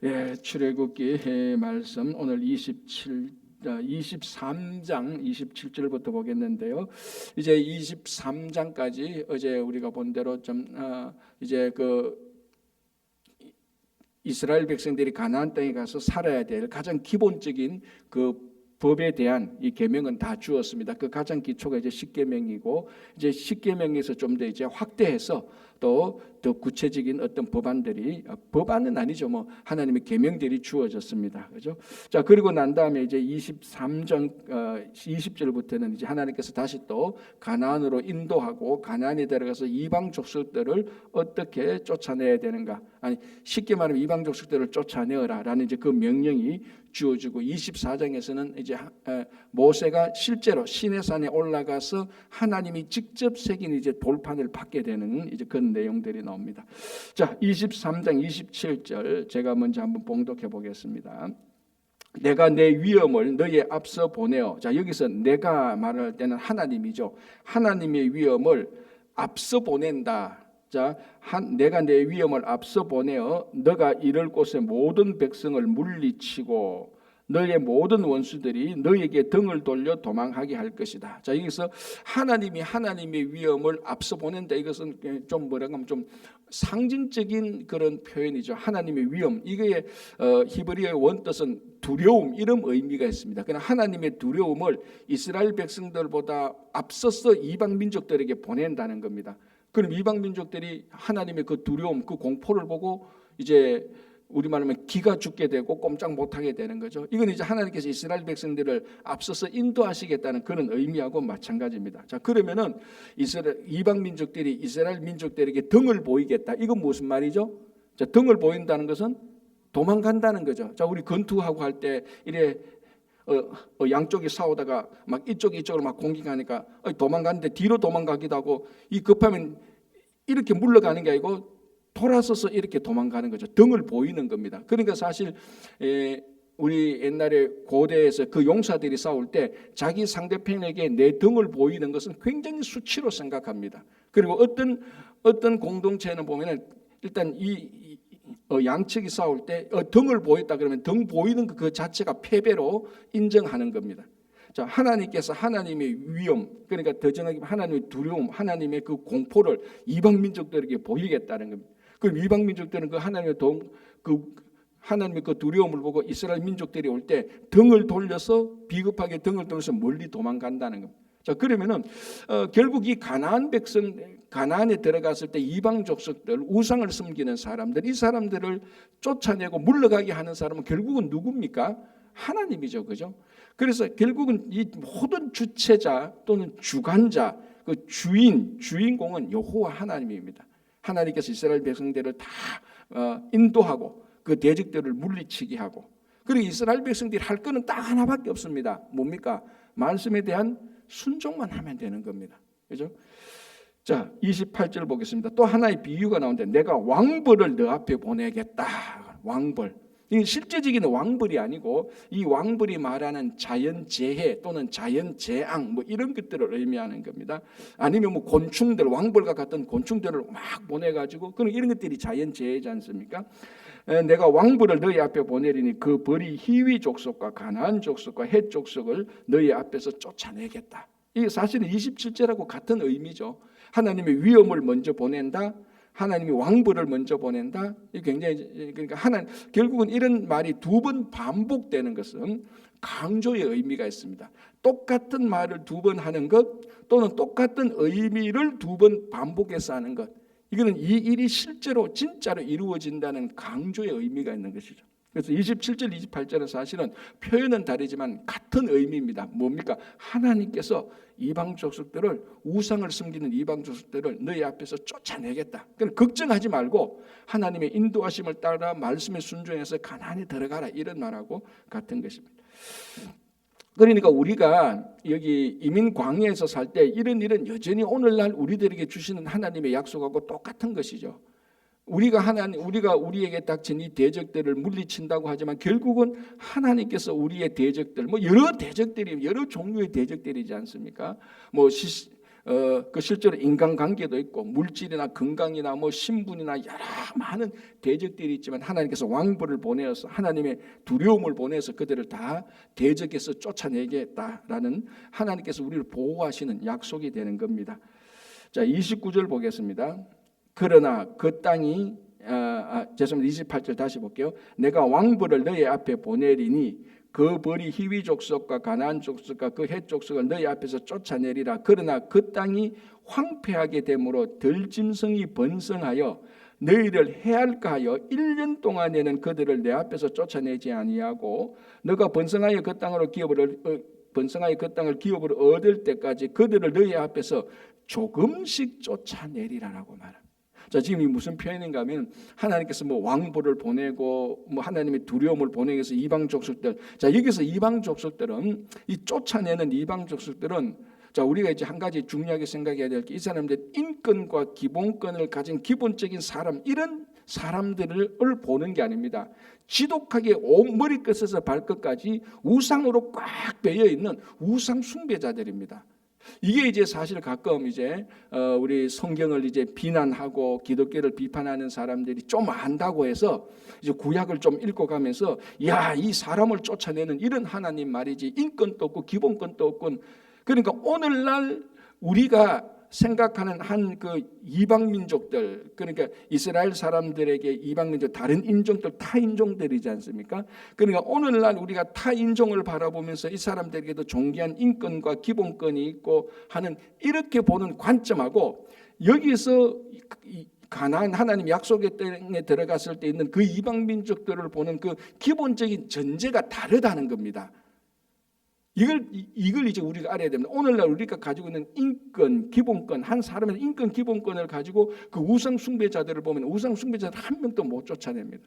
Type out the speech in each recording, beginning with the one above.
예, 출애굽기 말씀 오늘 23장 27절부터 보겠는데요. 이제 23장까지 어제 우리가 본 대로 좀 이제 그 이스라엘 백성들이 가나안 땅에 가서 살아야 될 가장 기본적인 그 법에 대한 이 계명은 다 주었습니다. 그 가장 기초가 이제 십계명이고, 이제 십계명에서 좀 더 이제 확대해서 또 더 구체적인 어떤 법안은 아니죠. 뭐 하나님의 계명들이 주어졌습니다. 그죠? 자, 그리고 난 다음에 이제 23장 20절부터는 이제 하나님께서 다시 또 가나안으로 인도하고 가나안에 들어가서 이방 족속들을 어떻게 쫓아내야 되는가? 아니, 쉽게 말하면 이방 족속들을 쫓아내어라라는 이제 그 명령이 주어지고, 24장에서는 이제 모세가 실제로 시내산에 올라가서 하나님이 직접 새긴 이제 돌판을 받게 되는 이제 그런 내용들이 나옵니다. 자, 23장 27절 제가 먼저 한번 봉독해 보겠습니다. 내가 내 위엄을 너희에 앞서 보내어. 자, 여기서 내가 말할 때는 하나님이죠. 하나님의 위엄을 앞서 보낸다. 자, 내가 내 위엄을 앞서 보내어 너가 이를 곳의 모든 백성을 물리치고 너의 모든 원수들이 너에게 등을 돌려 도망하게 할 것이다. 자, 여기서 하나님의 위엄을 앞서 보낸다. 이것은 좀 뭐라고 하면 좀 상징적인 그런 표현이죠. 하나님의 위엄, 이게 히브리어의 원뜻은 두려움, 이런 의미가 있습니다. 그러나 하나님의 두려움을 이스라엘 백성들보다 앞서서 이방 민족들에게 보낸다는 겁니다. 그럼 이방 민족들이 하나님의 그 두려움, 그 공포를 보고 이제 우리 말하면 기가 죽게 되고 꼼짝 못하게 되는 거죠. 이건 이제 하나님께서 이스라엘 백성들을 앞서서 인도하시겠다는 그런 의미하고 마찬가지입니다. 자, 그러면은 이방 민족들이 이스라엘 민족들에게 등을 보이겠다. 이건 무슨 말이죠? 자, 등을 보인다는 것은 도망간다는 거죠. 자, 우리 권투하고 할 때 이래 양쪽이 싸우다가 막 이쪽으로 막 공격하니까 도망가는데 뒤로 도망가기도 하고, 이 급하면 이렇게 물러가는 게 아니고 돌아서서 이렇게 도망가는 거죠. 등을 보이는 겁니다. 그러니까 사실 우리 옛날에 고대에서 그 용사들이 싸울 때 자기 상대편에게 내 등을 보이는 것은 굉장히 수치로 생각합니다. 그리고 어떤 공동체는 보면은 일단 양측이 싸울 때 등을 보였다 그러면 등 보이는 그 자체가 패배로 인정하는 겁니다. 자, 하나님께서 하나님의 위엄, 그러니까 더 정확히 하나님의 두려움, 하나님의 그 공포를 이방 민족들에게 보이겠다는 겁니다. 그럼 이방 민족들은 그 하나님의 그 두려움을 보고 이스라엘 민족들이 올 때 등을 돌려서, 비겁하게 등을 돌려서 멀리 도망간다는 겁니다. 자, 그러면은 결국 이 가나안에 들어갔을 때 이방 족속들, 우상을 섬기는 사람들, 이 사람들을 쫓아내고 물러가게 하는 사람은 결국은 누굽니까? 하나님이죠, 그죠? 그래서 결국은 이 모든 주체자 또는 주관자, 그 주인공은 여호와 하나님입니다. 하나님께서 이스라엘 백성들을 다 인도하고 그 대적들을 물리치게 하고, 그리고 이스라엘 백성들이 할 것은 딱 하나밖에 없습니다. 뭡니까? 말씀에 대한 순종만 하면 되는 겁니다. 그죠? 자, 28절 보겠습니다. 또 하나의 비유가 나오는데, 내가 왕벌을 너 앞에 보내겠다. 왕벌. 이 실제적인 왕벌이 아니고 이 왕벌이 말하는 자연재해 또는 자연재앙 뭐 이런 것들을 의미하는 겁니다. 아니면 뭐 곤충들, 왕벌과 같은 곤충들을 막 보내가지고, 그런 이런 것들이 자연재해지 않습니까? 내가 왕벌을 너희 앞에 보내리니 그 벌이 히위 족속과 가나안 족속과 헷 족속을 너희 앞에서 쫓아내겠다. 이게 사실은 27절하고 같은 의미죠. 하나님의 위엄을 먼저 보낸다. 하나님이 왕벌을 먼저 보낸다. 이 굉장히, 그러니까 결국은 이런 말이 두 번 반복되는 것은 강조의 의미가 있습니다. 똑같은 말을 두 번 하는 것 또는 똑같은 의미를 두 번 반복해서 하는 것, 이거는 이 일이 실제로 진짜로 이루어진다는 강조의 의미가 있는 것이죠. 그래서 27절, 28절은 사실은 표현은 다르지만 같은 의미입니다. 뭡니까? 하나님께서 이방 족속들을, 우상을 섬기는 이방 족속들을 너희 앞에서 쫓아내겠다. 그러니까 걱정하지 말고 하나님의 인도하심을 따라 말씀에 순종해서 가나안에 들어가라, 이런 말하고 같은 것입니다. 그러니까 우리가 여기 이민 광야에서 살 때 이런 일은 여전히 오늘날 우리들에게 주시는 하나님의 약속하고 똑같은 것이죠. 우리가 우리에게 닥친 이 대적들을 물리친다고 하지만 결국은 하나님께서 우리의 대적들, 뭐 여러 종류의 대적들이지 않습니까? 뭐 그 실제로 인간관계도 있고 물질이나 건강이나 뭐 신분이나 여러 많은 대적들이 있지만 하나님께서 왕부를 보내어서 하나님의 두려움을 보내서 그들을 다 대적해서 쫓아내겠다라는 하나님께서 우리를 보호하시는 약속이 되는 겁니다. 자, 29절 보겠습니다. 그러나 그 땅이 죄송합니다. 28절 다시 볼게요. 내가 왕부를 너희 앞에 보내리니 그 벌이 히위 족속과 가나안 족속과 그 헷 족속을 너희 앞에서 쫓아내리라. 그러나 그 땅이 황폐하게 되므로 들짐승이 번성하여 너희를 해할까 하여 1년 동안에는 그들을 내 앞에서 쫓아내지 아니하고 너가 번성하여 그 땅을 기업으로 얻을 때까지 그들을 너희 앞에서 조금씩 쫓아내리라라고 말합니다. 자, 지금 이 무슨 표현인가 하면 하나님께서 뭐 왕부를 보내고 뭐 하나님의 두려움을 보내기 위해서 이방 족속들, 자, 여기서 이방 족속들은 이 쫓아내는 이방 족속들은 자, 우리가 이제 한 가지 중요하게 생각해야 될 게 이 사람들 인권과 기본권을 가진 기본적인 사람, 이런 사람들을 보는 게 아닙니다. 지독하게 온 머리끝에서 발끝까지 우상으로 꽉 배어 있는 우상 숭배자들입니다. 이게 이제 사실 가끔 이제 우리 성경을 이제 비난하고 기독교를 비판하는 사람들이 좀 안다고 해서 이제 구약을 좀 읽고가면서 야, 이 사람을 쫓아내는 이런 하나님 말이지 인권도 없고 기본권도 없고, 그러니까 오늘날 우리가 생각하는 한 그 이방 민족들, 그러니까 이스라엘 사람들에게 이방 민족 다른 인종들 타 인종들이지 않습니까? 그러니까 오늘날 우리가 타 인종을 바라보면서 이 사람들에게도 존귀한 인권과 기본권이 있고 하는 이렇게 보는 관점하고 여기서 가나안 하나님 약속의 땅에 들어갔을 때 있는 그 이방 민족들을 보는 그 기본적인 전제가 다르다는 겁니다. 이걸 이제 우리가 알아야 됩니다. 오늘날 우리가 가지고 있는 인권, 기본권, 한 사람의 인권, 기본권을 가지고 그 우상 숭배자들을 보면 우상 숭배자들 한 명도 못 쫓아냅니다.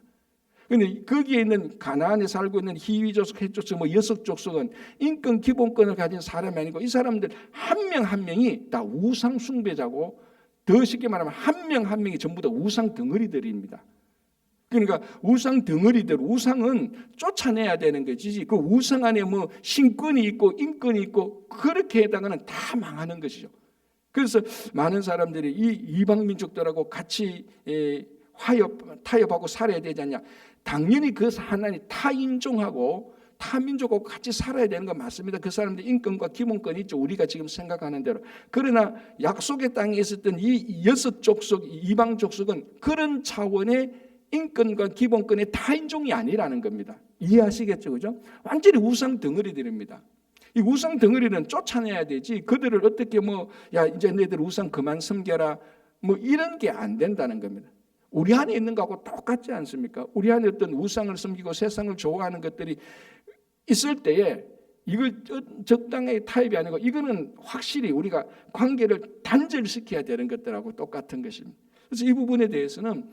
그런데 거기에 있는 가나안에 살고 있는 히위 족속, 헷 족속, 뭐 여섯 족속은 인권, 기본권을 가진 사람이 아니고 이 사람들 한 명 한 명이 다 우상 숭배자고, 더 쉽게 말하면 한 명 한 명이 전부 다 우상 덩어리들입니다. 그러니까 우상 덩어리들, 우상은 쫓아내야 되는 것이지 그 우상 안에 뭐 신권이 있고 인권이 있고 그렇게 해다가는 다 망하는 것이죠. 그래서 많은 사람들이 이 이방 민족들하고 같이 타협하고 살아야 되지 않냐. 당연히 그 하나님 타인종하고 타민족하고 같이 살아야 되는 건 맞습니다. 그 사람들 인권과 기본권이 있죠. 우리가 지금 생각하는 대로. 그러나 약속의 땅에 있었던 이 여섯 족속, 이방 족속은 그런 차원의 인권과 기본권의 타인종이 아니라는 겁니다. 이해하시겠죠, 그죠? 완전히 우상 덩어리들입니다. 이 우상 덩어리는 쫓아내야 되지. 그들을 어떻게 야 이제 너희들 우상 그만 섬겨라 이런 게 안 된다는 겁니다. 우리 안에 있는 거하고 똑같지 않습니까? 우리 안에 어떤 우상을 섬기고 세상을 좋아하는 것들이 있을 때에 이걸 적당하게 타협이 아니고 이거는 확실히 우리가 관계를 단절시켜야 되는 것들하고 똑같은 것입니다. 그래서 이 부분에 대해서는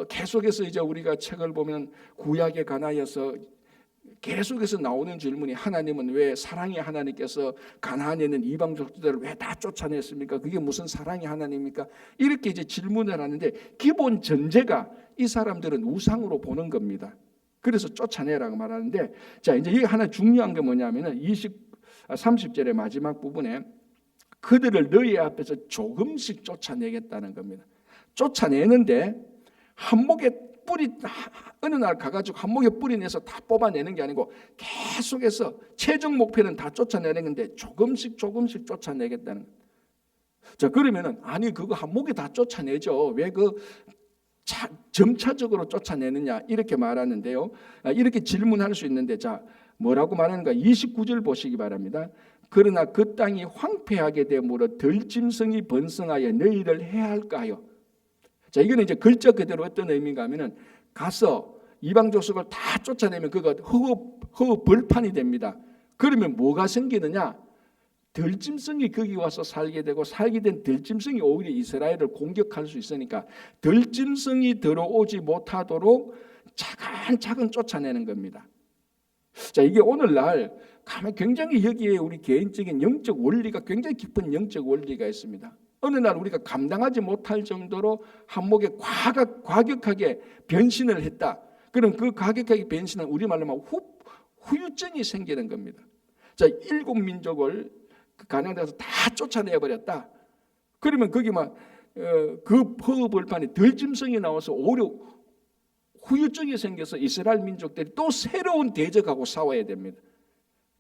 계속해서 이제 우리가 책을 보면 구약에 관하여서 계속해서 나오는 질문이 하나님은 왜 사랑의 하나님께서 가나안에 있는 이방 족들을 왜 다 쫓아냈습니까? 그게 무슨 사랑의 하나님입니까? 이렇게 이제 질문을 하는데 기본 전제가 이 사람들은 우상으로 보는 겁니다. 그래서 쫓아내라고 말하는데, 자 이제 이게 하나 중요한 게 뭐냐면은 30절의 마지막 부분에 그들을 너희 앞에서 조금씩 쫓아내겠다는 겁니다. 쫓아내는데 한목에 뿌리 어느 날 가가지고 한목에 뿌리 내서 다 뽑아내는 게 아니고 계속해서 최종 목표는 다 쫓아내는 건데 조금씩 쫓아내겠다는 거예요. 자 그러면은 아니 그거 한목에 다 쫓아내죠. 왜 그 점차적으로 쫓아내느냐 이렇게 말하는데요. 이렇게 질문할 수 있는데 자 뭐라고 말하는가? 29절 보시기 바랍니다. 그러나 그 땅이 황폐하게 되므로 들짐승이 번성하여 너희를 해할까 하여. 자, 이거는 이제 글자 그대로 어떤 의미인가 하면은 가서 이방 족속을 다 쫓아내면 그거 허우 벌판이 됩니다. 그러면 뭐가 생기느냐? 들짐승이 거기 와서 살게 되고 살게 된 들짐승이 오히려 이스라엘을 공격할 수 있으니까 들짐승이 들어오지 못하도록 차근차근 쫓아내는 겁니다. 자, 이게 오늘날 가면 굉장히 여기에 우리 개인적인 영적 원리가 굉장히 깊은 영적 원리가 있습니다. 어느 날 우리가 감당하지 못할 정도로 한목에 과격하게 변신을 했다. 그럼 그 과격하게 변신은 우리말로 하면 후유증이 생기는 겁니다. 자, 7민족을 가나안에서 다 쫓아내버렸다. 그러면 거기 그 허벌판에 덜짐승이 나와서 오히려 후유증이 생겨서 이스라엘 민족들이 또 새로운 대적하고 싸워야 됩니다.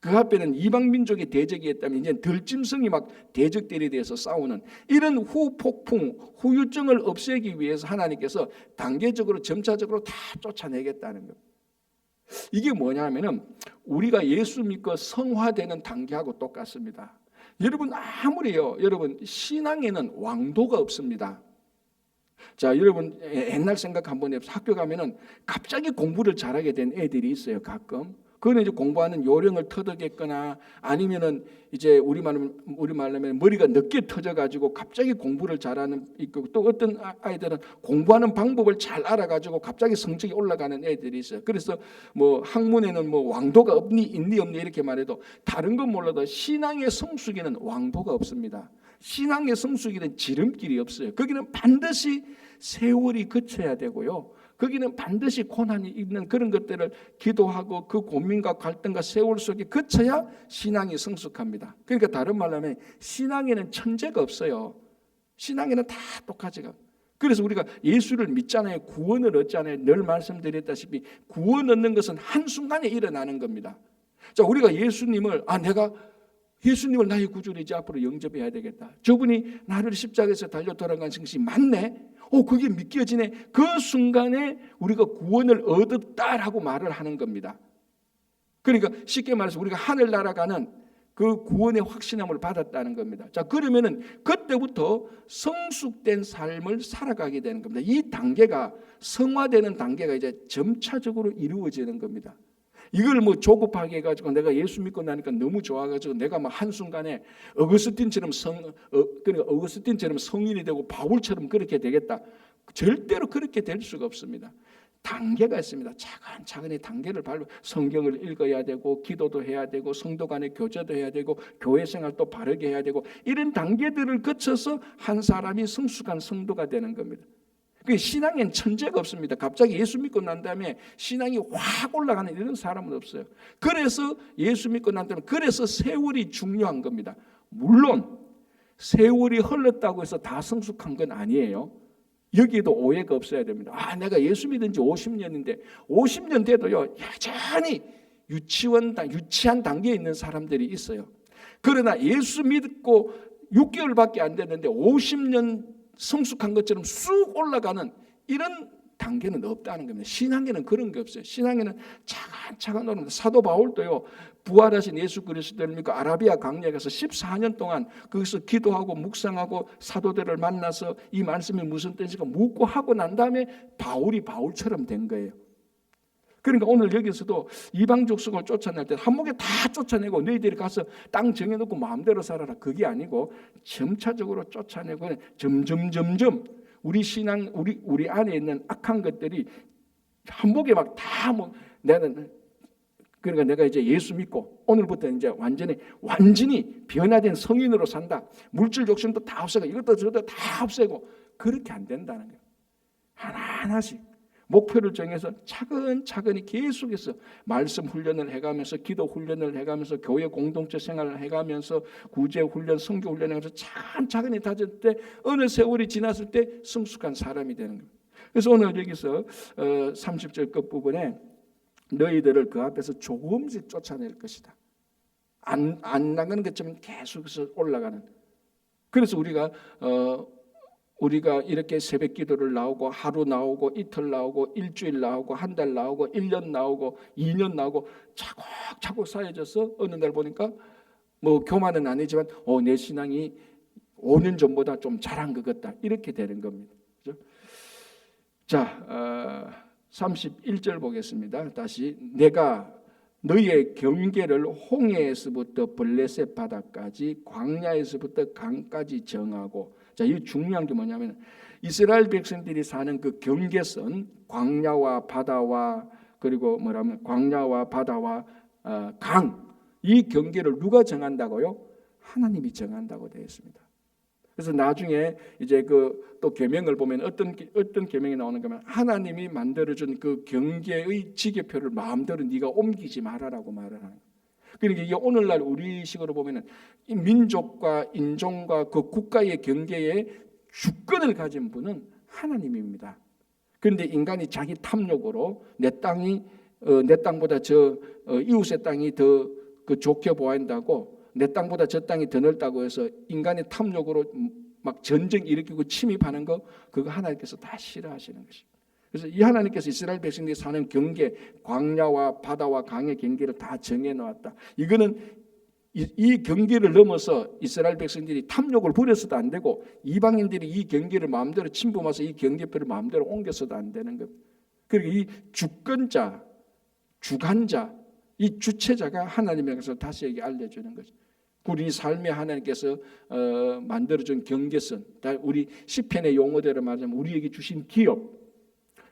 그 앞에는 이방 민족의 대적이 있다면 이제 덜짐승이 막 대적들에 대해서 싸우는 이런 후폭풍, 후유증을 없애기 위해서 하나님께서 단계적으로 점차적으로 다 쫓아내겠다는 겁니다. 이게 뭐냐면은 우리가 예수 믿고 성화되는 단계하고 똑같습니다. 여러분 아무리요, 여러분 신앙에는 왕도가 없습니다. 자, 여러분 옛날 생각 한번 해보세요. 학교 가면은 갑자기 공부를 잘하게 된 애들이 있어요, 가끔. 그거는 이제 공부하는 요령을 터득했거나 아니면은 이제 우리말로 하면 머리가 늦게 터져가지고 갑자기 공부를 잘하는 있고, 또 어떤 아이들은 공부하는 방법을 잘 알아가지고 갑자기 성적이 올라가는 애들이 있어요. 그래서 뭐 학문에는 뭐 왕도가 있니 없니 이렇게 말해도 다른 건 몰라도 신앙의 성숙에는 왕도가 없습니다. 신앙의 성숙에는 지름길이 없어요. 거기는 반드시 세월이 거쳐야 되고요. 거기는 반드시 고난이 있는 그런 것들을 기도하고 그 고민과 갈등과 세월 속에 거쳐야 신앙이 성숙합니다. 그러니까 다른 말로 하면 신앙에는 천재가 없어요. 신앙에는 다 똑같이 가. 그래서 우리가 예수를 믿잖아요. 구원을 얻잖아요. 늘 말씀드렸다시피 구원 얻는 것은 한순간에 일어나는 겁니다. 자, 우리가 내가 예수님을 나의 구주로 이제 앞으로 영접해야 되겠다. 저분이 나를 십자가에서 달려 돌아간 것이 맞네. 그게 믿겨지네. 그 순간에 우리가 구원을 얻었다라고 말을 하는 겁니다. 그러니까 쉽게 말해서 우리가 하늘 날아가는 그 구원의 확신함을 받았다는 겁니다. 자, 그러면은 그때부터 성숙된 삶을 살아가게 되는 겁니다. 이 단계가 성화되는 단계가 이제 점차적으로 이루어지는 겁니다. 이걸 뭐 조급하게 해가지고 내가 예수 믿고 나니까 너무 좋아가지고 내가 막 한순간에 어거스틴처럼 성인이 되고 바울처럼 그렇게 되겠다. 절대로 그렇게 될 수가 없습니다. 단계가 있습니다. 차근차근히 단계를 밟고 성경을 읽어야 되고 기도도 해야 되고 성도 간의 교제도 해야 되고 교회 생활도 바르게 해야 되고 이런 단계들을 거쳐서 한 사람이 성숙한 성도가 되는 겁니다. 신앙엔 천재가 없습니다. 갑자기 예수 믿고 난 다음에 신앙이 확 올라가는 이런 사람은 없어요. 그래서 예수 믿고 난 다음에 그래서 세월이 중요한 겁니다. 물론 세월이 흘렀다고 해서 다 성숙한 건 아니에요. 여기에도 오해가 없어야 됩니다. 내가 예수 믿은 지 50년인데 50년 돼도요 여전히 유치한 단계에 있는 사람들이 있어요. 그러나 예수 믿고 6개월밖에 안 됐는데 50년 성숙한 것처럼 쑥 올라가는 이런 단계는 없다는 겁니다. 신앙에는 그런 게 없어요. 신앙에는 차근차근 오릅니다. 사도 바울도요 부활하신 예수 그리스도를 믿고 아라비아 광야에 가서 14년 동안 거기서 기도하고 묵상하고 사도들을 만나서 이 말씀이 무슨 뜻인가 묻고 하고 난 다음에 바울이 바울처럼 된 거예요. 그러니까 오늘 여기서도 이방 족속을 쫓아낼 때 한목에 다 쫓아내고 너희들이 가서 땅 정해놓고 마음대로 살아라. 그게 아니고 점차적으로 쫓아내고 점점 우리 신앙 우리 안에 있는 악한 것들이 한목에 막 다 그러니까 내가 이제 예수 믿고 오늘부터 이제 완전히 변화된 성인으로 산다. 물질 욕심도 다 없애고 이것도 저것도 다 없애고 그렇게 안 된다는 거예요. 하나하나씩 목표를 정해서 차근차근히 계속해서 말씀 훈련을 해가면서 기도 훈련을 해가면서 교회 공동체 생활을 해가면서 구제 훈련, 성교 훈련을 해서 차근차근히 다질 때 어느 세월이 지났을 때 성숙한 사람이 되는 겁니다. 그래서 오늘 여기서 30절 끝부분에 너희들을 그 앞에서 조금씩 쫓아낼 것이다. 안 나가는 것처럼 계속해서 올라가는. 그래서 우리가 이렇게 새벽 기도를 나오고 하루 나오고 이틀 나오고 일주일 나오고 한 달 나오고 1년 나오고 2년 나오고 차곡차곡 쌓여져서 어느 날 보니까 뭐 교만은 아니지만 내 신앙이 5년 전보다 좀 잘한 것 같다. 이렇게 되는 겁니다. 그렇죠? 자, 31절 보겠습니다. 다시 내가 너희의 경계를 홍해에서부터 블레셋 바다까지 광야에서부터 강까지 정하고 자, 이 중요한 게 뭐냐면 이스라엘 백성들이 사는 그 경계선 광야와 바다와 그리고 광야와 바다와 강 이 경계를 누가 정한다고요? 하나님이 정한다고 되어 있습니다. 그래서 나중에 이제 또 계명을 보면 어떤 계명이 나오는 거면 하나님이 만들어준 그 경계의 지계표를 마음대로 네가 옮기지 말아라고 말을 하는 거예요. 그러니까 이게 오늘날 우리식으로 보면은 이 민족과 인종과 그 국가의 경계에 주권을 가진 분은 하나님입니다. 그런데 인간이 자기 탐욕으로 내 땅보다 이웃의 땅이 더 좋게 보인다고, 내 땅보다 저 땅이 더 넓다고 해서 인간의 탐욕으로 막 전쟁 일으키고 침입하는 거, 그거 하나님께서 다 싫어하시는 것입니다. 그래서 이 하나님께서 이스라엘 백성들이 사는 경계, 광야와 바다와 강의 경계를 다 정해 놓았다. 이거는 이 경계를 넘어서 이스라엘 백성들이 탐욕을 부려서도 안 되고, 이방인들이 이 경계를 마음대로 침범해서 이 경계표를 마음대로 옮겨서도 안 되는 겁니다. 그리고 이 주권자, 주관자, 이 주체자가 하나님에게서 다시 여기 알려주는 거죠. 우리 삶에 하나님께서 만들어준 경계선, 우리 시편의 용어대로 말하자면 우리에게 주신 기업,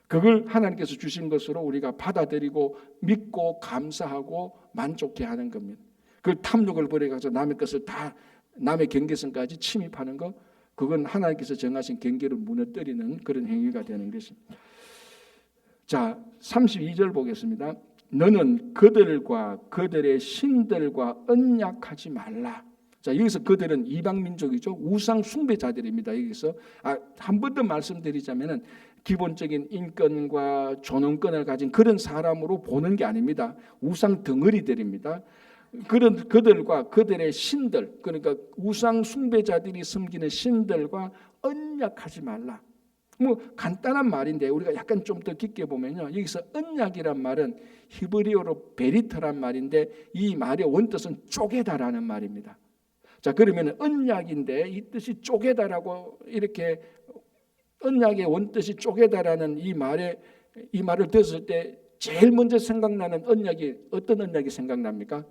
그걸 하나님께서 주신 것으로 우리가 받아들이고 믿고 감사하고 만족해하는 겁니다. 그 탐욕을 버려가서 남의 것을 다, 남의 경계선까지 침입하는 것, 그건 하나님께서 정하신 경계를 무너뜨리는 그런 행위가 되는 것입니다. 자, 32절 보겠습니다. 너는 그들과 그들의 신들과 언약하지 말라. 자, 여기서 그들은 이방 민족이죠. 우상 숭배자들입니다. 여기서 한 번 더 말씀드리자면은 기본적인 인권과 존엄권을 가진 그런 사람으로 보는 게 아닙니다. 우상 덩어리들입니다. 그들과 그들의 신들, 그러니까 우상 숭배자들이 섬기는 신들과 언약하지 말라. 뭐 간단한 말인데 우리가 약간 좀 더 깊게 보면요, 여기서 언약이란 말은 히브리어로 베리터란 말인데 이 말의 원뜻은 쪼개다라는 말입니다. 자, 그러면 언약인데 이 뜻이 쪼개다라고, 이렇게 언약의 원뜻이 쪼개다라는 이 말을 들었을 때 제일 먼저 생각나는 언약이 어떤 언약이 생각납니까?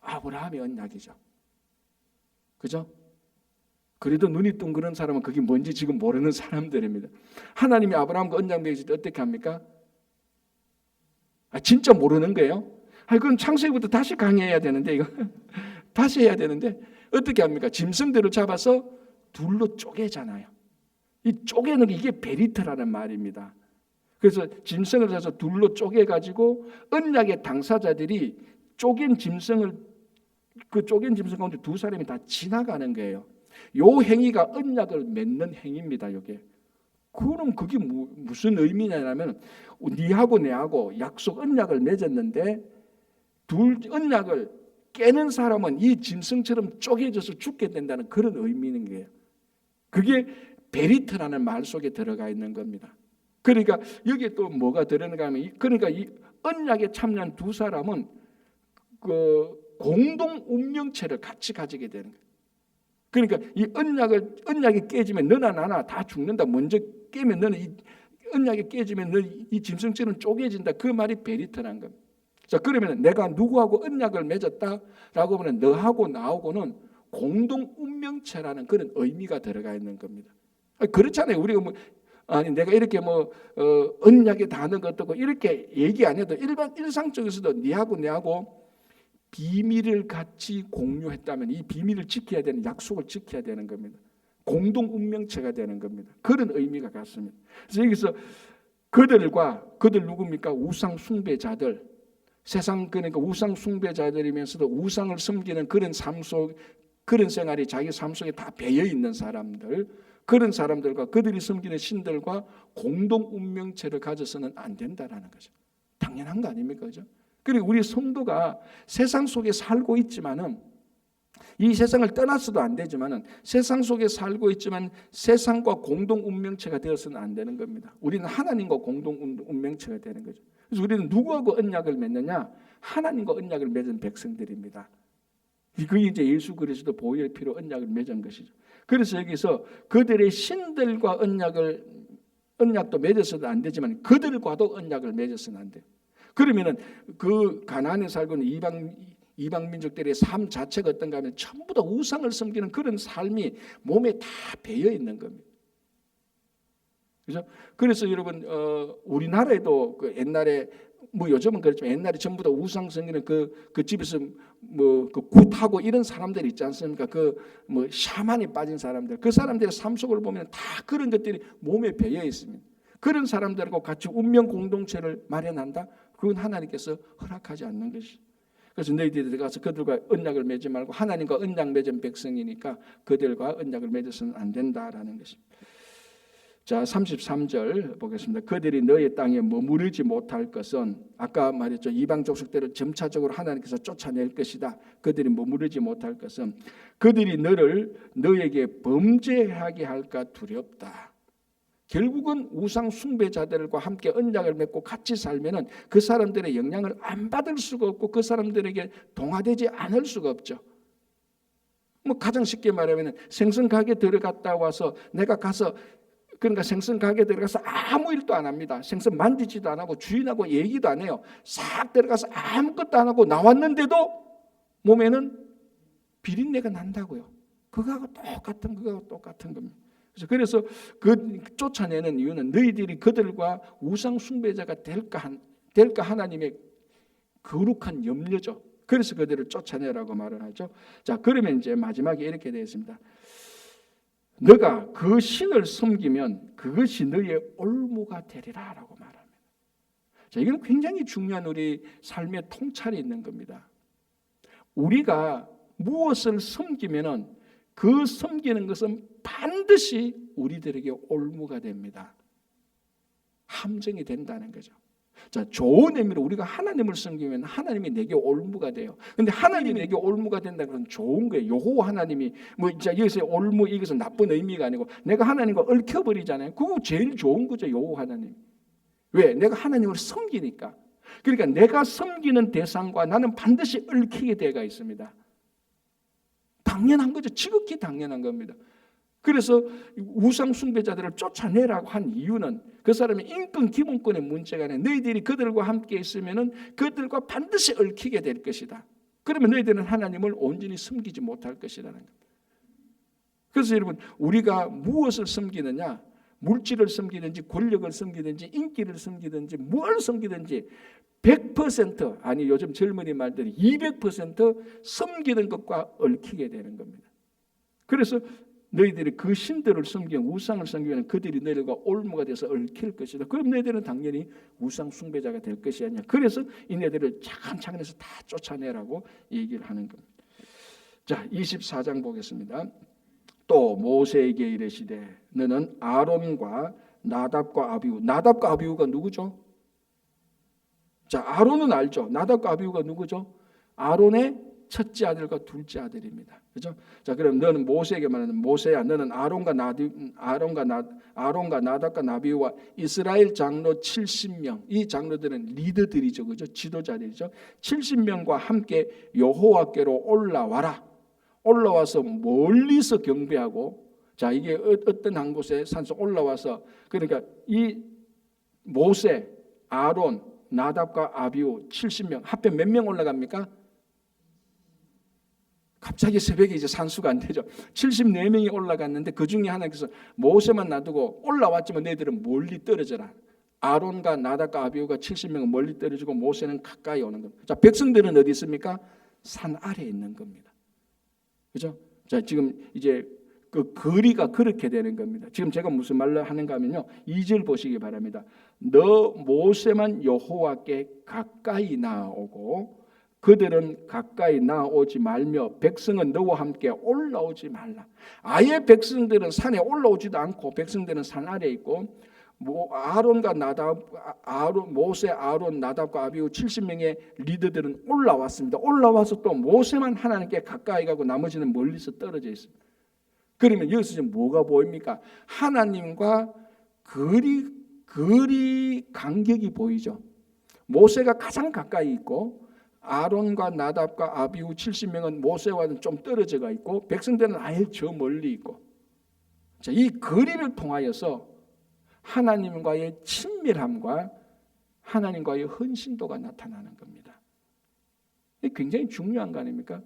아브라함의 언약이죠. 그죠? 그래도 눈이 둥그런 사람은 그게 뭔지 지금 모르는 사람들입니다. 하나님이 아브라함과 언약 맺을 때 어떻게 합니까? 진짜 모르는 거예요? 그럼 창세기부터 다시 강의해야 되는데, 이거 다시 해야 되는데 어떻게 합니까? 짐승들을 잡아서 둘로 쪼개잖아요. 이 쪼개는 게 이게 베리트라는 말입니다. 그래서 짐승을 잡아서 둘로 쪼개가지고 언약의 당사자들이 쪼갠 짐승 가운데 두 사람이 다 지나가는 거예요. 요 행위가 언약을 맺는 행위입니다. 이게. 그럼 그게 무슨 의미냐면, 니하고 내하고 약속 언약을 맺었는데 언약을 깨는 사람은 이 짐승처럼 쪼개져서 죽게 된다는 그런 의미인 거예요. 그게 베리트라는 말 속에 들어가 있는 겁니다. 그러니까 여기에 또 뭐가 들어가는가 하면, 그러니까 이 언약에 참여한 두 사람은 그 공동 운명체를 같이 가지게 되는 거예요. 그러니까 이 언약이 깨지면 너나 나나 다 죽는다. 먼저 깨면 너는 이 언약이 깨지면 너 이 짐승처럼 쪼개진다. 그 말이 베리트라는 겁니다. 자, 그러면 내가 누구하고 언약을 맺었다라고 하면 너하고 나하고는 공동 운명체라는 그런 의미가 들어가 있는 겁니다. 그렇잖아요. 우리가 내가 이렇게 언약에 닿는 것 어떻고 이렇게 얘기 안 해도 일상적에서도 니하고 내하고 비밀을 같이 공유했다면 이 비밀을 지켜야 되는, 약속을 지켜야 되는 겁니다. 공동 운명체가 되는 겁니다. 그런 의미가 같습니다. 그래서 여기서 그들 누굽니까? 우상 숭배자들. 그러니까 우상 숭배자들이면서도 우상을 섬기는 그런 그런 생활이 자기 삶 속에 다 배어 있는 사람들, 그런 사람들과 그들이 섬기는 신들과 공동 운명체를 가져서는 안 된다라는 거죠. 당연한 거 아닙니까? 그죠? 그리고 우리 성도가 세상 속에 살고 있지만은, 이 세상을 떠났어도 안 되지만은, 세상 속에 살고 있지만 세상과 공동 운명체가 되어서는 안 되는 겁니다. 우리는 하나님과 공동 운명체가 되는 거죠. 그래서 우리는 누구하고 언약을 맺느냐? 하나님과 언약을 맺은 백성들입니다. 그게 이제 예수 그리스도 보혈 피로 언약을 맺은 것이죠. 그래서 여기서 그들의 신들과 언약도 맺어서도 안 되지만 그들과도 언약을 맺어서는 안 돼요. 그러면은 그 가나안에 살고 있는 이방 민족들의 삶 자체가 어떤가 하면 전부 다 우상을 섬기는 그런 삶이 몸에 다 배어 있는 겁니다. 그죠? 그래서 여러분 우리나라에도 그 옛날에 요즘은 그렇지만 옛날에 전부 다 우상 섬기는 그 집에서 그 굿하고 이런 사람들 있지 않습니까? 샤만이 빠진 사람들, 그 사람들의 삶 속을 보면 다 그런 것들이 몸에 배어 있습니다. 그런 사람들하고 같이 운명 공동체를 마련한다? 그건 하나님께서 허락하지 않는 것이죠. 그래서 너희들이 들어가서 그들과 언약을 맺지 말고 하나님과 언약 맺은 백성이니까 그들과 언약을 맺어서는 안 된다라는 것입니다. 자, 33절 보겠습니다. 그들이 너희 땅에 머무르지 못할 것은 아까 말했죠. 이방 족속들을 점차적으로 하나님께서 쫓아낼 것이다. 그들이 머무르지 못할 것은 그들이 너에게 범죄하게 할까 두렵다. 결국은 우상 숭배자들과 함께 언약을 맺고 같이 살면은 그 사람들의 영향을 안 받을 수가 없고 그 사람들에게 동화되지 않을 수가 없죠. 뭐 가장 쉽게 말하면 생선 가게 들어갔다 와서 내가 가서 그러니까 생선 가게 들어가서 아무 일도 안 합니다. 생선 만지지도 안 하고 주인하고 얘기도 안 해요. 싹 들어가서 아무것도 안 하고 나왔는데도 몸에는 비린내가 난다고요. 그거하고 똑같은 겁니다. 그래서 그 쫓아내는 이유는 너희들이 그들과 우상 숭배자가 될까 하나님의 거룩한 염려죠. 그래서 그들을 쫓아내라고 말을 하죠. 자, 그러면 이제 마지막에 이렇게 되어 있습니다. 너가 그 신을 섬기면 그것이 너의 올무가 되리라라고 말합니다. 자, 이건 굉장히 중요한 우리 삶의 통찰이 있는 겁니다. 우리가 무엇을 섬기면은 그 섬기는 것은 반드시 우리들에게 올무가 됩니다. 함정이 된다는 거죠. 자, 좋은 의미로 우리가 하나님을 섬기면 하나님이 내게 올무가 돼요. 근데 하나님이 내게 올무가 된다는 건 좋은 거예요. 여호와 하나님이 뭐 이제 여기서 올무 이것은 나쁜 의미가 아니고 내가 하나님과 얽혀버리잖아요. 그거 제일 좋은 거죠. 여호와 하나님. 왜? 내가 하나님을 섬기니까. 그러니까 내가 섬기는 대상과 나는 반드시 얽히게 되어 있습니다. 당연한 거죠. 지극히 당연한 겁니다. 그래서 우상 숭배자들을 쫓아내라고 한 이유는 그 사람의 인권 기본권의 문제가 아니라 너희들이 그들과 함께 있으면은 그들과 반드시 얽히게 될 것이다. 그러면 너희들은 하나님을 온전히 섬기지 못할 것이라는 겁니다. 그래서 여러분 우리가 무엇을 섬기느냐? 물질을 섬기든지 권력을 섬기든지 인기를 섬기든지 뭘 섬기든지 100% 아니 요즘 젊은이 말들이 200% 섬기는 것과 얽히게 되는 겁니다. 그래서 너희들이 그 신들을 섬기면 우상을 섬기면 그들이 너희들과 올무가 돼서 얽힐 것이다. 그럼 너희들은 당연히 우상 숭배자가 될 것이 아니냐. 그래서 이네들을 차근차근해서 다 쫓아내라고 얘기를 하는 겁니다. 자, 24장 보겠습니다. 또 모세에게 이르시되 너는 아론과 나답과 아비후. 나답과 아비후가 누구죠? 자, 아론은 알죠. 나답과 아비후가 누구죠? 아론의 첫째 아들과 둘째 아들입니다. 그렇죠? 자, 그럼 너는 모세에게 말하는 모세야, 너는 아론과 나답과 나비와 이스라엘 장로 70명, 이 장로들은 리더들이죠, 그죠? 지도자들이죠. 70명과 함께 여호와께로 올라와라. 올라와서 멀리서 경배하고, 자, 이게 어떤 한 곳에 산속 올라와서 그러니까 이 모세, 아론, 나답과 아비후 70명 합해 몇 명 올라갑니까? 갑자기 새벽에 이제 산수가 안 되죠. 74명이 올라갔는데 그 중에 하나님께서 모세만 놔두고 올라왔지만 너희들은 멀리 떨어져라. 아론과 나답과 아비후가 70명은 멀리 떨어지고 모세는 가까이 오는 겁니다. 자, 백성들은 어디 있습니까? 산 아래에 있는 겁니다. 그죠? 자, 지금 이제 그 거리가 그렇게 되는 겁니다. 지금 제가 무슨 말을 하는가 하면요. 2절 보시기 바랍니다. 너 모세만 여호와께 가까이 나아오고 그들은 가까이 나오지 말며 백성은 너와 함께 올라오지 말라. 아예 백성들은 산에 올라오지도 않고 백성들은 산 아래에 있고 아론과 나답, 모세, 아론, 나답과 아비후 70명의 리더들은 올라왔습니다. 올라와서 또 모세만 하나님께 가까이 가고 나머지는 멀리서 떨어져 있습니다. 그러면 여기서 지금 뭐가 보입니까? 하나님과 거리 간격이 보이죠. 모세가 가장 가까이 있고 아론과 나답과 아비후 70명은 모세와는 좀 떨어져가 있고 백성들은 아예 저 멀리 있고, 자, 이 거리를 통하여서 하나님과의 친밀함과 하나님과의 헌신도가 나타나는 겁니다. 이게 굉장히 중요한 거 아닙니까?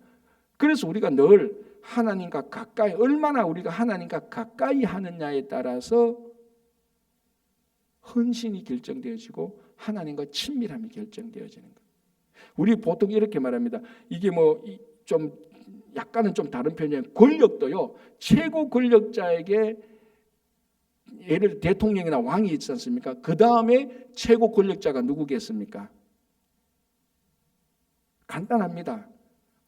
그래서 우리가 늘 하나님과 가까이, 얼마나 우리가 하나님과 가까이 하느냐에 따라서 헌신이 결정되어지고 하나님과 친밀함이 결정되어지는 거예요. 우리 보통 이렇게 말합니다. 이게 뭐 좀 약간은 좀 다른 편이에요. 권력도요. 최고 권력자에게 예를 대통령이나 왕이 있지 않습니까? 그 다음에 최고 권력자가 누구겠습니까? 간단합니다.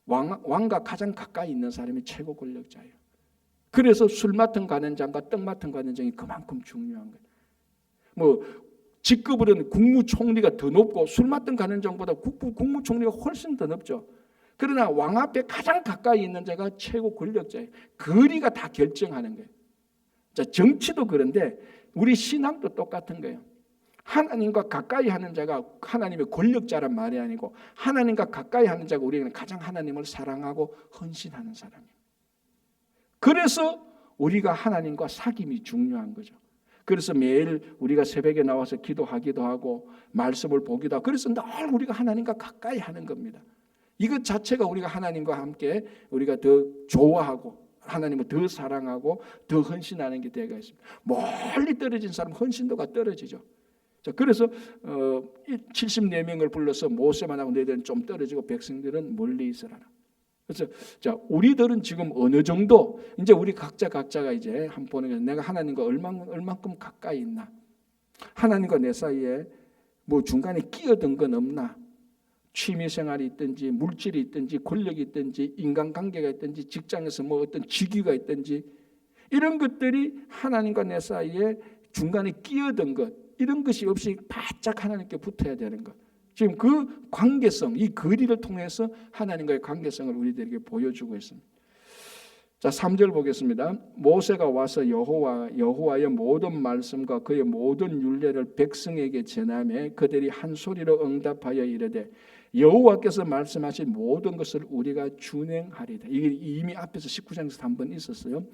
왕과 가장 가까이 있는 사람이 최고 권력자예요. 그래서 술 맡은 관원장과 떡 맡은 관원장이 그만큼 중요한 거예요. 뭐 직급으로는 국무총리가 더 높고 술 맡은 관원장보다 국무총리가 훨씬 더 높죠. 그러나 왕 앞에 가장 가까이 있는 자가 최고 권력자예요. 거리가 다 결정하는 거예요. 자, 정치도 그런데 우리 신앙도 똑같은 거예요. 하나님과 가까이 하는 자가 하나님의 권력자란 말이 아니고 하나님과 가까이 하는 자가 우리는 가장 하나님을 사랑하고 헌신하는 사람이에요. 그래서 우리가 하나님과 사귐이 중요한 거죠. 그래서 매일 우리가 새벽에 나와서 기도하기도 하고 말씀을 보기도 하고 그래서 늘 우리가 하나님과 가까이 하는 겁니다. 이것 자체가 우리가 하나님과 함께 우리가 더 좋아하고 하나님을 더 사랑하고 더 헌신하는 게 되어가 있습니다. 멀리 떨어진 사람 헌신도가 떨어지죠. 자, 그래서 74명을 불러서 모세만 하고 너희들은 좀 떨어지고 백성들은 멀리 있으라. 그래서 자, 우리들은 지금 어느 정도 이제 우리 각자가 이제 한번 보는 게 내가 하나님과 얼만큼 가까이 있나? 하나님과 내 사이에 뭐 중간에 끼어든 건 없나? 취미 생활이 있든지 물질이 있든지 권력이 있든지 인간관계가 있든지 직장에서 뭐 어떤 직위가 있든지 이런 것들이 하나님과 내 사이에 중간에 끼어든 것 이런 것이 없이 바짝 하나님께 붙어야 되는 것. 지금 그 관계성, 이 거리를 통해서 하나님과의 관계성을 우리들에게 보여주고 있습니다. 자, 3절 보겠습니다. 모세가 와서 여호와의 모든 말씀과 그의 모든 율례를 백성에게 전하매 그들이 한 소리로 응답하여 이르되 여호와께서 말씀하신 모든 것을 우리가 준행하리다. 이게 이미 앞에서 19장에서 한번 있었어요.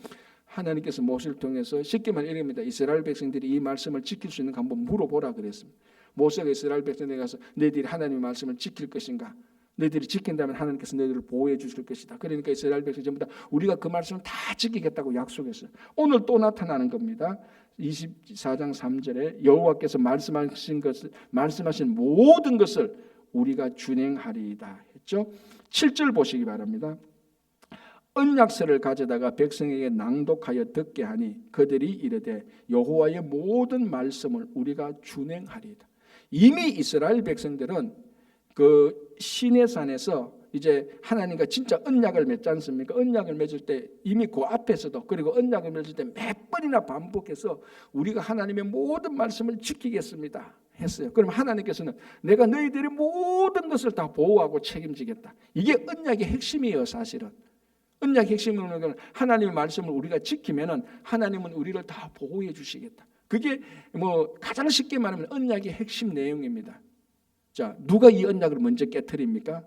하나님께서 모세를 통해서 쉽게 말하면 이럽니다. 이스라엘 백성들이 이 말씀을 지킬 수 있는가 한번 물어보라 그랬습니다. 모세가 이스라엘 백성들에게 가서 너희들이 하나님의 말씀을 지킬 것인가? 너희들이 지킨다면 하나님께서 너희들을 보호해 주실 것이다. 그러니까 이스라엘 백성 전부 다 우리가 그 말씀을 다 지키겠다고 약속했어요. 오늘 또 나타나는 겁니다. 24장 3절에 여호와께서 말씀하신 모든 것을 우리가 준행하리이다 했죠. 7절 보시기 바랍니다. 언약서를 가져다가 백성에게 낭독하여 듣게 하니 그들이 이르되 여호와의 모든 말씀을 우리가 준행하리이다. 이미 이스라엘 백성들은 그 시내산에서 이제 하나님과 진짜 언약을 맺지 않습니까? 언약을 맺을 때 이미 그 앞에서도 그리고 언약을 맺을 때 몇 번이나 반복해서 우리가 하나님의 모든 말씀을 지키겠습니다 했어요. 그럼 하나님께서는 내가 너희들의 모든 것을 다 보호하고 책임지겠다. 이게 언약의 핵심이에요. 사실은 언약의 핵심은 하나님의 말씀을 우리가 지키면은 하나님은 우리를 다 보호해 주시겠다. 그게 뭐 가장 쉽게 말하면 언약의 핵심 내용입니다. 자, 누가 이 언약을 먼저 깨트립니까?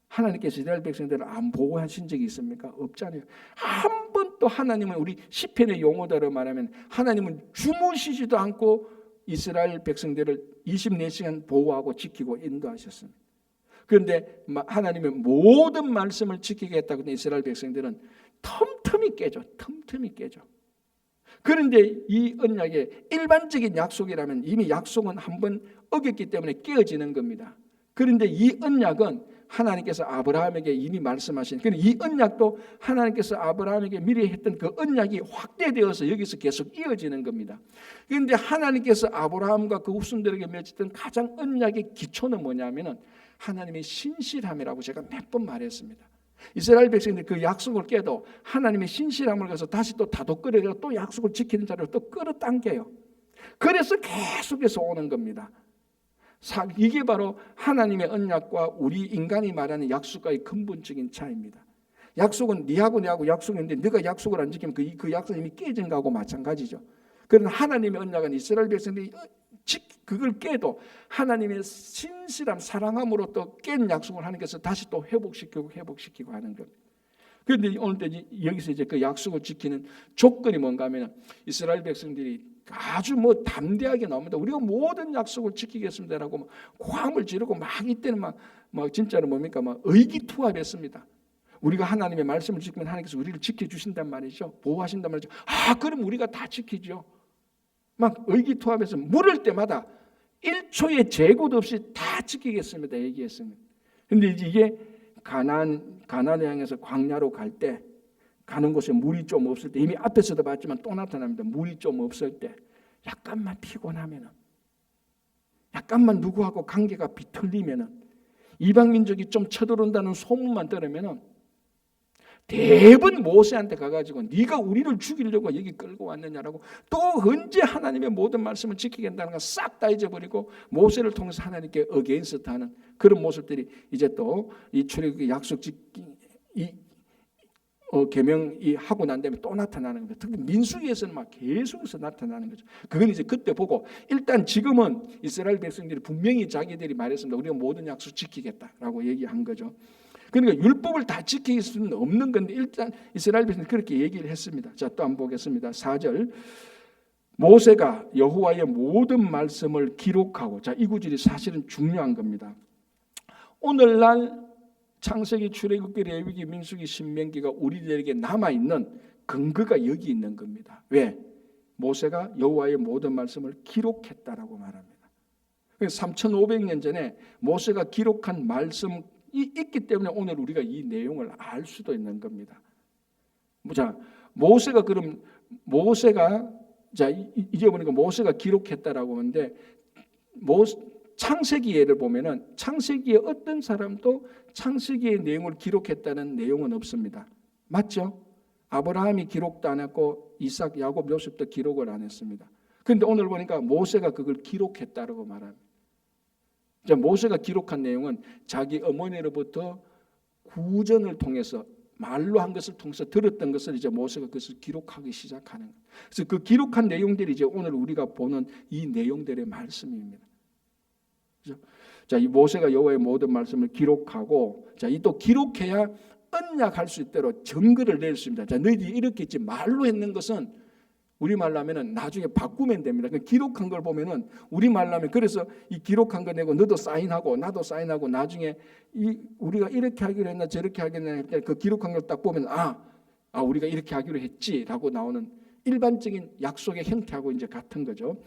하나님께서 이스라엘 백성들을 안 보호하신 적이 있습니까? 없잖아요. 한 번도 하나님은 우리 시편의 용어대로 말하면 하나님은 주무시지도 않고 이스라엘 백성들을 24시간 보호하고 지키고 인도하셨습니다. 그런데 하나님의 모든 말씀을 지키겠다고 했던 이스라엘 백성들은 틈틈이 깨져. 그런데 이 언약의 일반적인 약속이라면 이미 약속은 한번 어겼기 때문에 깨어지는 겁니다. 그런데 이 언약은 하나님께서 아브라함에게 이미 말씀하신 이 언약도 하나님께서 아브라함에게 미리 했던 그 언약이 확대되어서 여기서 계속 이어지는 겁니다. 그런데 하나님께서 아브라함과 그 후손들에게 맺었던 가장 언약의 기초는 뭐냐면은 하나님의 신실함이라고 제가 몇 번 말했습니다. 이스라엘 백성들이 그 약속을 깨도 하나님의 신실함을 가서 다시 또 다독거려서 또 약속을 지키는 자를 또 끌어당겨요. 그래서 계속해서 오는 겁니다. 이게 바로 하나님의 언약과 우리 인간이 말하는 약속과의 근본적인 차이입니다. 약속은 네하고 내하고 약속인데 네가 약속을 안 지키면 그 약속이 이미 깨진 거하고 마찬가지죠. 그러나 하나님의 언약은 이스라엘 백성들이 그걸 깨도 하나님의 신실함 사랑함으로 또 깬 약속을 하나님께서 다시 또 회복시키고 하는 겁니다. 그런데 오늘 여기서 이제 그 약속을 지키는 조건이 뭔가 하면 이스라엘 백성들이 아주 뭐 담대하게 나옵니다. 우리가 모든 약속을 지키겠습니다라고 고함을 지르고 막 이때는 막 진짜로 뭡니까 막 의기투합했습니다. 우리가 하나님의 말씀을 지키면 하나님께서 우리를 지켜주신단 말이죠. 보호하신단 말이죠. 그럼 우리가 다 지키죠. 막 의기투합해서 물을 때마다 1초의 재고도 없이 다 지키겠습니다 얘기했습니다. 그런데 이게 가나안을 향해서 광야로 갈 때 가는 곳에 물이 좀 없을 때 이미 앞에서도 봤지만 또 나타납니다. 물이 좀 없을 때 약간만 피곤하면은 약간만 누구하고 관계가 비틀리면은 이방 민족이 좀 쳐들어온다는 소문만 들으면은 대부분 모세한테 가가지고 네가 우리를 죽이려고 여기 끌고 왔느냐라고, 또 언제 하나님의 모든 말씀을 지키겠다는 거 싹 다 잊어버리고 모세를 통해서 하나님께 어게인스트하는 그런 모습들이 이제 또 이 출애굽 약속 지키 계명이 하고 난 다음에 또 나타나는 겁니다. 특히 민수기에서는 막 계속해서 나타나는 거죠. 그건 이제 그때 보고, 일단 지금은 이스라엘 백성들이 분명히 자기들이 말했습니다. 우리가 모든 약속 지키겠다라고 얘기한 거죠. 그러니까 율법을 다 지킬 수는 없는 건데 일단 이스라엘 백성들이 그렇게 얘기를 했습니다. 자, 또 한번 보겠습니다. 4절. 모세가 여호와의 모든 말씀을 기록하고, 자, 이 구절이 사실은 중요한 겁니다. 오늘날 창세기, 출애굽기, 레위기, 민수기, 신명기가 우리들에게 남아있는 근거가 여기 있는 겁니다. 왜? 모세가 여호와의 모든 말씀을 기록했다라고 말합니다. 3500년 전에 모세가 기록한 말씀이 있기 때문에 오늘 우리가 이 내용을 알 수도 있는 겁니다. 자, 모세가 자, 이제 보니까 모세가 기록했다라고 하는데, 창세기 예를 보면은 창세기에 어떤 사람도 창세기의 내용을 기록했다는 내용은 없습니다. 맞죠? 아브라함이 기록도 안 했고 이삭, 야곱, 요셉도 기록을 안 했습니다. 그런데 오늘 보니까 모세가 그걸 기록했다라고 말합니다. 자, 모세가 기록한 내용은 자기 어머니로부터 구전을 통해서 말로 한 것을 통해서 들었던 것을 이제 모세가 그것을 기록하기 시작하는 거예요. 그래서 그 기록한 내용들이 이제 오늘 우리가 보는 이 내용들의 말씀입니다. 그렇죠? 자, 이 모세가 여호와의 모든 말씀을 기록하고, 자, 이 또 기록해야 언약할 수 있도록 증거를 낼 수 있습니다. 자, 너희들이 이렇게 했지, 말로 했는 것은 우리말로 하면은 나중에 바꾸면 됩니다. 기록한 걸 보면은 우리말로 하면, 그래서 이 기록한 거 내고 너도 사인하고 나도 사인하고 나중에 우리가 이렇게 하기로 했나 저렇게 하기로 했나, 그 기록한 걸 딱 보면 우리가 이렇게 하기로 했지라고 나오는 일반적인 약속의 형태하고 이제 같은 거죠.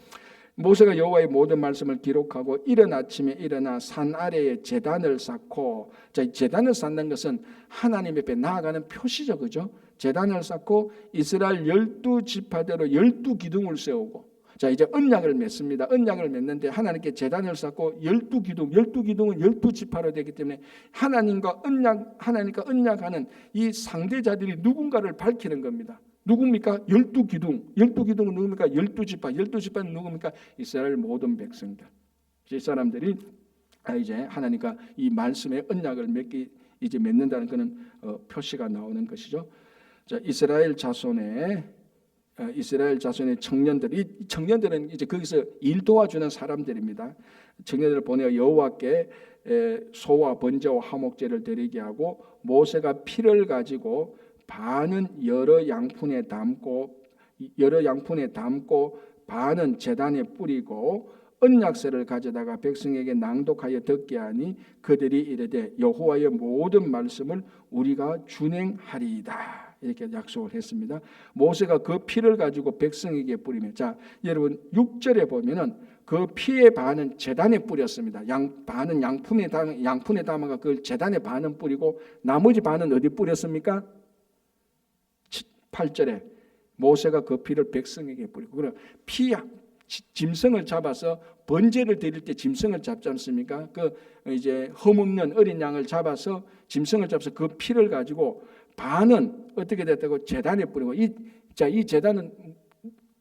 모세가 여호와의 모든 말씀을 기록하고 이른 아침에 일어나 산 아래에 제단을 쌓고, 자, 제단을 쌓는 것은 하나님 앞에 나아가는 표시죠, 그죠? 제단을 쌓고 이스라엘 12지파대로 12기둥을 세우고, 자, 이제 언약을 맺습니다. 언약을 맺는데 하나님께 제단을 쌓고 12기둥은 12지파로 되기 때문에 하나님과 언약하는 이 상대자들이 누군가를 밝히는 겁니다. 누굽니까? 12기둥. 12기둥은 누굽니까? 12지파. 12지파는 누굽니까? 이스라엘 모든 백성들. 이 사람들이 이제 하나님과 이 말씀의 언약을 맺는다는 그런 표시가 나오는 것이죠. 자, 이스라엘 자손의 청년들, 이 청년들은 이제 거기서 일 도와주는 사람들입니다. 청년들을 보내어 여호와께 소와 번제와 화목제를 드리게 하고, 모세가 피를 가지고 반은 여러 양푼에 담고 반은 제단에 뿌리고 언약서를 가져다가 백성에게 낭독하여 듣게 하니 그들이 이르되 여호와의 모든 말씀을 우리가 준행하리이다, 이렇게 약속을 했습니다. 모세가 그 피를 가지고 백성에게 뿌리며, 자, 여러분 6절에 보면은 그 피의 반은 제단에 뿌렸습니다. 반은 양푼에 담아가 그걸 제단에 반은 뿌리고 나머지 반은 어디 뿌렸습니까? 8절에 모세가 그 피를 백성에게 뿌리고, 그럼 짐승을 잡아서 번제를 드릴 때 짐승을 잡지 않습니까? 그 이제 흠없는 어린 양을 잡아서 짐승을 잡아서 그 피를 가지고 반은 어떻게 됐다고? 제단에 뿌리고, 이 제단은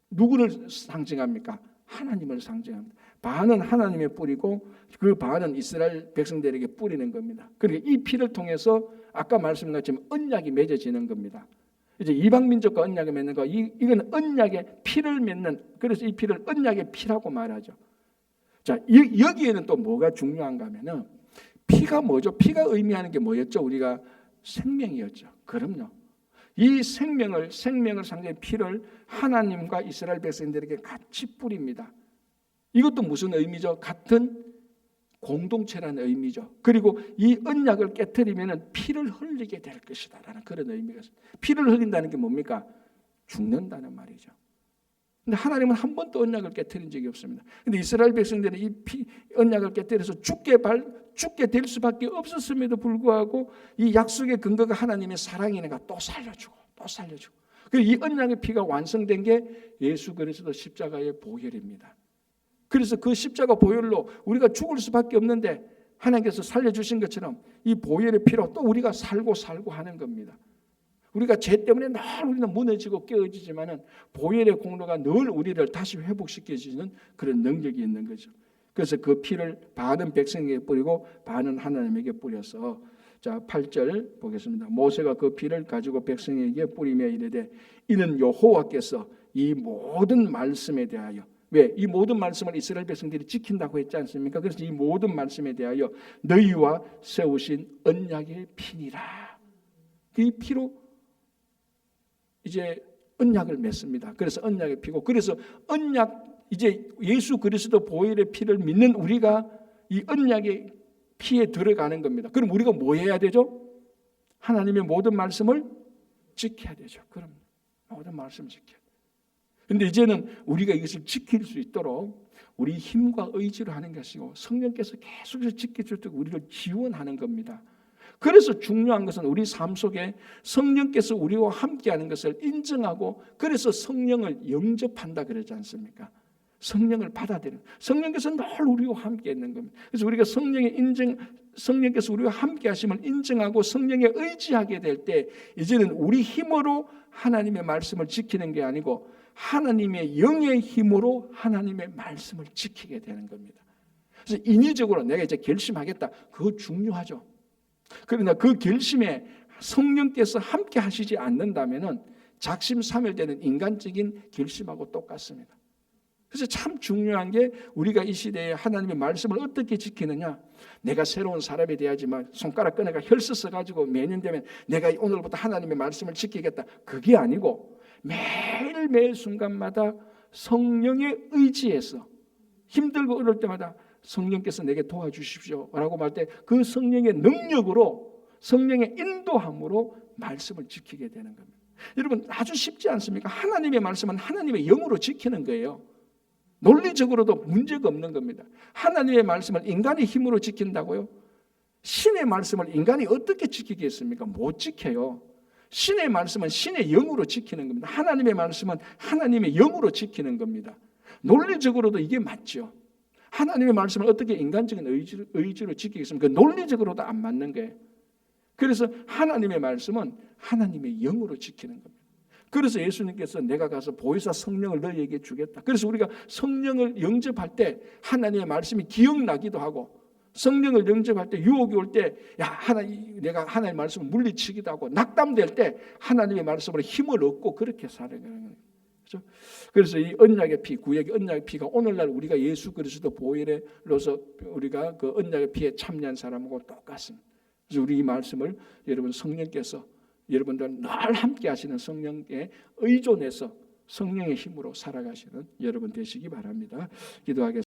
누구를 상징합니까? 하나님을 상징합니다. 반은 하나님에 뿌리고 그 반은 이스라엘 백성들에게 뿌리는 겁니다. 그러니까 이 피를 통해서 아까 말씀드린 것처럼 언약이 맺어지는 겁니다. 이제 이방 민족과 언약을 맺는 거, 이건 언약의 피를 맺는, 그래서 이 피를 언약의 피라고 말하죠. 자, 여기에는 또 뭐가 중요한가 하면은 피가 뭐죠? 피가 의미하는 게 뭐였죠? 우리가 생명이었죠. 그럼요. 이 생명을 상징하는 피를 하나님과 이스라엘 백성들에게 같이 뿌립니다. 이것도 무슨 의미죠? 같은 공동체라는 의미죠. 그리고 이 언약을 깨트리면 피를 흘리게 될 것이다라는 그런 의미가 있습니다. 피를 흘린다는 게 뭡니까? 죽는다는 말이죠. 근데 하나님은 한 번도 언약을 깨트린 적이 없습니다. 근데 이스라엘 백성들은 이 언약을 깨트려서 죽게 될 수밖에 없었음에도 불구하고 이 약속의 근거가 하나님의 사랑이니까 또 살려주고. 이 언약의 피가 완성된 게 예수 그리스도 십자가의 보혈입니다. 그래서 그 십자가 보혈로 우리가 죽을 수밖에 없는데 하나님께서 살려주신 것처럼 이 보혈의 피로 또 우리가 살고 하는 겁니다. 우리가 죄 때문에 늘 우리는 무너지고 깨어지지만은 보혈의 공로가 늘 우리를 다시 회복시켜주는 그런 능력이 있는 거죠. 그래서 그 피를 반은 백성에게 뿌리고 반은 하나님에게 뿌려서, 자 8절 보겠습니다. 모세가 그 피를 가지고 백성에게 뿌리며 이르되 이는 여호와께서 이 모든 말씀에 대하여, 왜? 이 모든 말씀을 이스라엘 백성들이 지킨다고 했지 않습니까? 그래서 이 모든 말씀에 대하여 너희와 세우신 언약의 피니라. 이 피로 이제 언약을 맺습니다. 그래서 언약의 피고, 그래서 언약, 이제 예수 그리스도 보혈의 피를 믿는 우리가 이 언약의 피에 들어가는 겁니다. 그럼 우리가 뭐 해야 되죠? 하나님의 모든 말씀을 지켜야 되죠. 그럼 모든 말씀을 지켜야 돼요. 그런데 이제는 우리가 이것을 지킬 수 있도록 우리 힘과 의지로 하는 것이고, 성령께서 계속해서 지켜줄 때 우리를 지원하는 겁니다. 그래서 중요한 것은 우리 삶 속에 성령께서 우리와 함께하는 것을 인정하고, 그래서 성령을 영접한다 그러지 않습니까? 성령을 받아들이는, 성령께서 늘 우리와 함께 있는 겁니다. 그래서 우리가 성령께서 우리와 함께 하심을 인정하고 성령에 의지하게 될 때, 이제는 우리 힘으로 하나님의 말씀을 지키는 게 아니고 하나님의 영의 힘으로 하나님의 말씀을 지키게 되는 겁니다. 그래서 인위적으로 내가 이제 결심하겠다, 그거 중요하죠. 그러나 그 결심에 성령께서 함께 하시지 않는다면은 작심삼일되는 인간적인 결심하고 똑같습니다. 그래서 참 중요한 게, 우리가 이 시대에 하나님의 말씀을 어떻게 지키느냐. 내가 새로운 사람이 돼야지만 손가락 꺼내가 혈서 써가지고 매년 되면 내가 오늘부터 하나님의 말씀을 지키겠다, 그게 아니고 매일매일 순간마다 성령에 의지해서 힘들고 어려울 때마다 성령께서 내게 도와주십시오 라고 말 때 그 성령의 능력으로, 성령의 인도함으로 말씀을 지키게 되는 겁니다. 여러분, 아주 쉽지 않습니까? 하나님의 말씀은 하나님의 영으로 지키는 거예요. 논리적으로도 문제가 없는 겁니다. 하나님의 말씀을 인간의 힘으로 지킨다고요? 신의 말씀을 인간이 어떻게 지키겠습니까? 못 지켜요. 신의 말씀은 신의 영으로 지키는 겁니다. 하나님의 말씀은 하나님의 영으로 지키는 겁니다. 논리적으로도 이게 맞죠. 하나님의 말씀을 어떻게 인간적인 의지로 지키겠습니까? 논리적으로도 안 맞는 거예요. 그래서 하나님의 말씀은 하나님의 영으로 지키는 겁니다. 그래서 예수님께서 내가 가서 보혜사 성령을 너희에게 주겠다. 그래서 우리가 성령을 영접할 때 하나님의 말씀이 기억나기도 하고, 성령을 영접할 때 유혹이 올 때 내가 하나님의 말씀을 물리치기도 하고, 낙담될 때 하나님의 말씀으로 힘을 얻고 그렇게 살아가는 거예요. 그렇죠? 그래서 이 언약의 피, 구약의 언약의 피가 오늘날 우리가 예수 그리스도 보혈로서 우리가 그 언약의 피에 참여한 사람하고 똑같습니다. 그래서 우리 이 말씀을 여러분, 성령께서 여러분들 늘 함께 하시는 성령에 의존해서 성령의 힘으로 살아가시는 여러분 되시기 바랍니다. 기도하겠습니다.